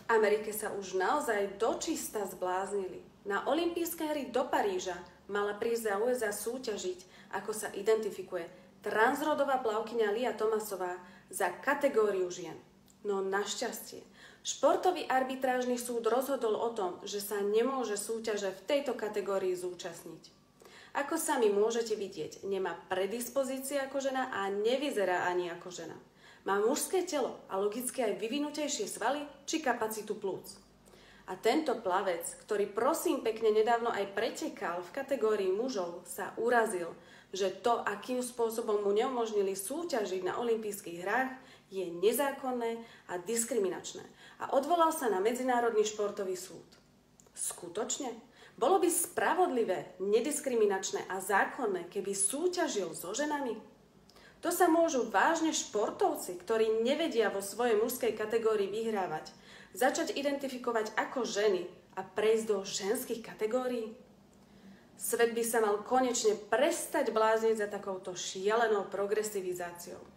Amerike sa už naozaj dočista zbláznili. Na olympijské hry do Paríža mala prísť za USA súťažiť, ako sa identifikuje transrodová plavkyňa Lia Thomasová za kategóriu žien. No našťastie, športový arbitrážny súd rozhodol o tom, že sa nemôže súťaže v tejto kategórii zúčastniť. Ako sami môžete vidieť, nemá predispozície ako žena a nevyzerá ani ako žena. Má mužské telo a logicky aj vyvinutejšie svaly či kapacitu plúc. A tento plavec, ktorý prosím pekne nedávno aj pretekal v kategórii mužov, sa urazil, že to, akým spôsobom mu neumožnili súťažiť na olympijských hrách, je nezákonné a diskriminačné a odvolal sa na Medzinárodný športový súd. Skutočne? Bolo by spravodlivé, nediskriminačné a zákonné, keby súťažil so ženami? To sa môžu vážne športovci, ktorí nevedia vo svojej mužskej kategórii vyhrávať, začať identifikovať ako ženy a prejsť do ženských kategórií? Svet by sa mal konečne prestať blázniť za takouto šialenou progresivizáciou.